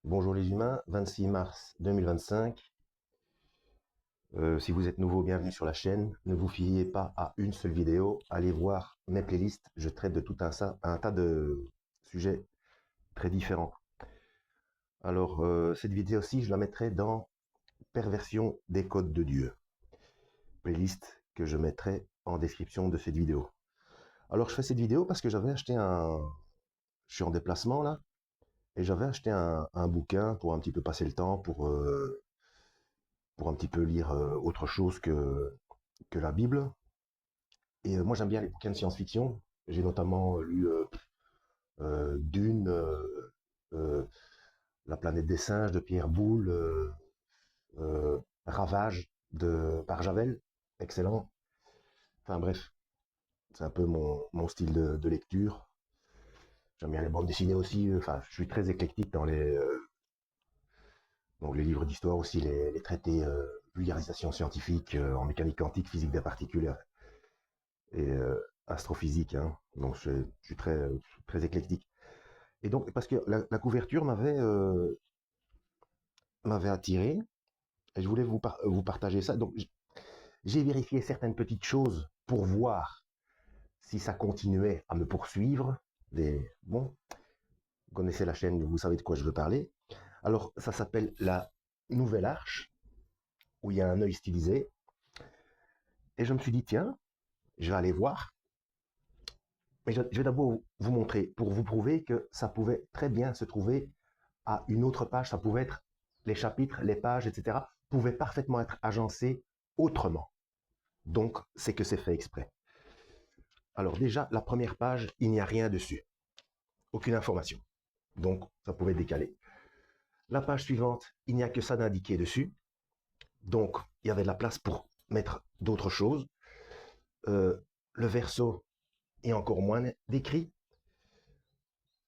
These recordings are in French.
Bonjour les humains, 26 mars 2025. Si vous êtes nouveau, bienvenue sur la chaîne. Ne vous fiez pas à une seule vidéo. Allez voir mes playlists. Je traite de tout un tas de sujets très différents. Alors, cette vidéo-ci, je la mettrai dans Perversion des codes de Dieu. Playlist que je mettrai en description de cette vidéo. Alors, je fais cette vidéo parce que j'avais acheté un... Je suis en déplacement là. Et j'avais acheté un bouquin pour un petit peu passer le temps, pour un petit peu lire autre chose que la Bible. Et moi, j'aime bien les bouquins de science-fiction. J'ai notamment lu Dune, euh, La planète des singes de Pierre Boulle, Ravage de Barjavel, excellent. Enfin bref, c'est un peu mon style de lecture. J'aime bien les bandes dessinées aussi. Enfin, je suis très éclectique dans donc les livres d'histoire aussi, les traités vulgarisation scientifique en mécanique quantique, physique des particules et astrophysique. Hein. Donc je suis très éclectique. Et donc, parce que la couverture m'avait attiré, et je voulais vous partager ça. Donc, j'ai vérifié certaines petites choses pour voir si ça continuait à me poursuivre. Bon, vous connaissez la chaîne, vous savez de quoi je veux parler. Alors, ça s'appelle la Nouvelle Arche, où il y a un œil stylisé. Et je me suis dit, tiens, je vais aller voir. Mais je vais d'abord vous montrer, pour vous prouver que ça pouvait très bien se trouver à une autre page. Ça pouvait être les chapitres, les pages, etc. pouvaient parfaitement être agencés autrement. Donc, c'est que c'est fait exprès. Alors déjà, la première page, il n'y a rien dessus. Aucune information. Donc, ça pouvait décaler. La page suivante, il n'y a que ça d'indiqué dessus. Donc, il y avait de la place pour mettre d'autres choses. Le verso est encore moins décrit.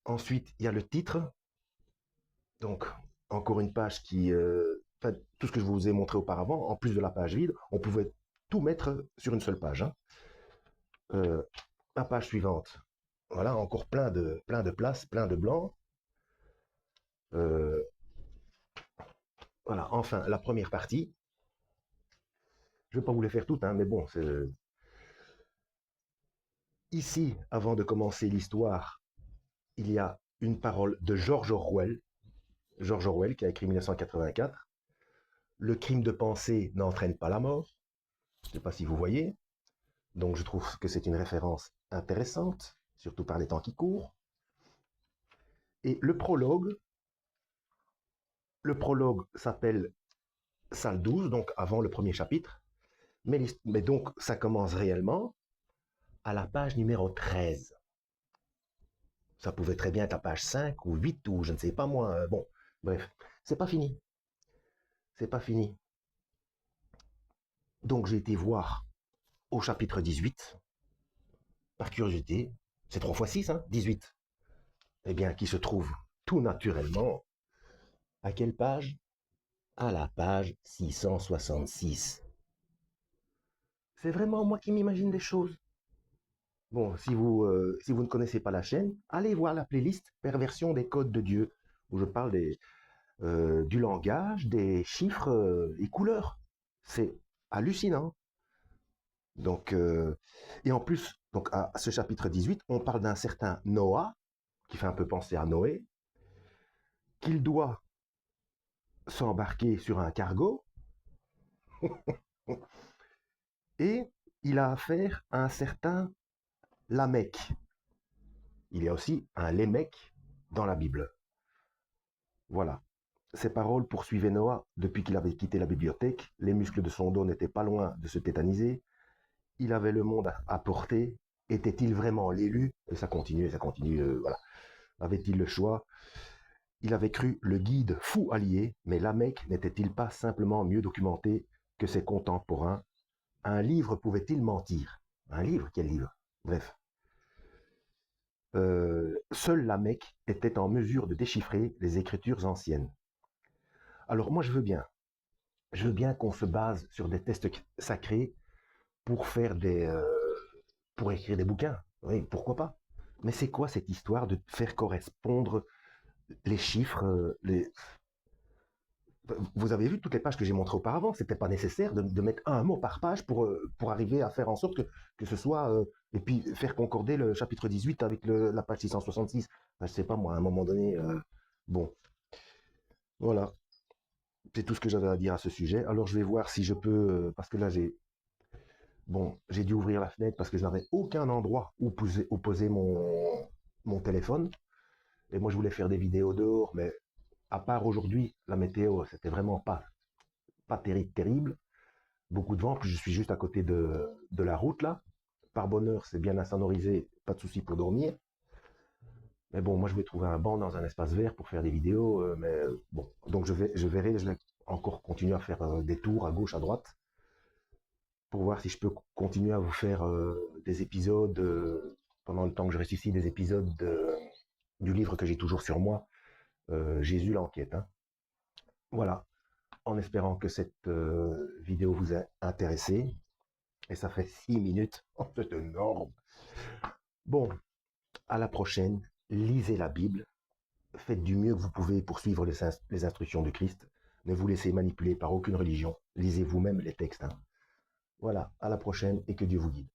Ensuite, il y a le titre. Donc, encore une page qui... tout ce que je vous ai montré auparavant, en plus de la page vide, on pouvait tout mettre sur une seule page. Hein. Euh, la page suivante, voilà, encore plein de places, plein de blancs. Euh, voilà, enfin, la première partie. Je ne vais pas vous les faire toutes, hein, mais bon, ici, avant de commencer l'histoire, il y a une parole de George Orwell qui a écrit 1984. Le crime de pensée n'entraîne pas la mort. Je ne sais pas si vous voyez. Donc, je trouve que c'est une référence intéressante, surtout par les temps qui courent. Et le prologue s'appelle Salle 12, donc avant le premier chapitre. Mais donc, ça commence réellement à la page numéro 13. Ça pouvait très bien être la page 5 ou 8 ou je ne sais pas moi. Bon, bref, c'est pas fini. C'est pas fini. Donc, j'ai été voir au chapitre 18, par curiosité. C'est 3 fois 6, hein, 18. Eh bien, qui se trouve tout naturellement à quelle page? À la page 666. C'est vraiment moi qui m'imagine des choses. Bon, si vous ne connaissez pas la chaîne, allez voir la playlist Perversion des codes de Dieu, où je parle du langage, des chiffres et couleurs. C'est hallucinant. Donc, et en plus, donc à ce chapitre 18, on parle d'un certain Noah, qui fait un peu penser à Noé, qu'il doit s'embarquer sur un cargo, et il a affaire à un certain Lamech. Il y a aussi un Lémec dans la Bible. Voilà. Ces paroles poursuivaient Noah depuis qu'il avait quitté la bibliothèque. Les muscles de son dos n'étaient pas loin de se tétaniser. Il avait le monde à portée. Était-il vraiment l'élu? Et ça continue, voilà. Avait-il le choix? Il avait cru le guide fou allié, mais Lamech n'était-il pas simplement mieux documenté que ses contemporains? Un livre pouvait-il mentir? Un livre? Quel livre? Bref. Seul Lamech était en mesure de déchiffrer les écritures anciennes. Alors moi je veux bien qu'on se base sur des tests sacrés pour faire pour écrire des bouquins. Oui, pourquoi pas. Mais c'est quoi cette histoire de faire correspondre les chiffres, vous avez vu toutes les pages que j'ai montrées auparavant, c'était pas nécessaire de mettre un mot par page pour arriver à faire en sorte que ce soit, et puis faire concorder le chapitre 18 avec la page 666. Enfin, je sais pas moi, à un moment donné, bon, voilà, c'est tout ce que j'avais à dire à ce sujet. Alors je vais voir si je peux, parce que là j'ai dû ouvrir la fenêtre parce que je n'avais aucun endroit où poser mon téléphone. Et moi je voulais faire des vidéos dehors, mais à part aujourd'hui, la météo, c'était vraiment pas terrible. Beaucoup de vent, puis je suis juste à côté de la route là. Par bonheur, c'est bien insonorisé, pas de souci pour dormir. Mais bon, moi je vais trouver un banc dans un espace vert pour faire des vidéos. Mais bon, donc je verrai, je vais encore continuer à faire des tours à gauche, à droite, pour voir si je peux continuer à vous faire des épisodes pendant le temps que je reste ici, des épisodes du livre que j'ai toujours sur moi, Jésus l'enquête. Hein. Voilà, en espérant que cette vidéo vous a intéressé. Et ça fait 6 minutes, c'est énorme. Bon, à la prochaine, lisez la Bible, faites du mieux que vous pouvez pour suivre les instructions de Christ. Ne vous laissez manipuler par aucune religion. Lisez vous-même les textes. Hein. Voilà, à la prochaine et que Dieu vous guide.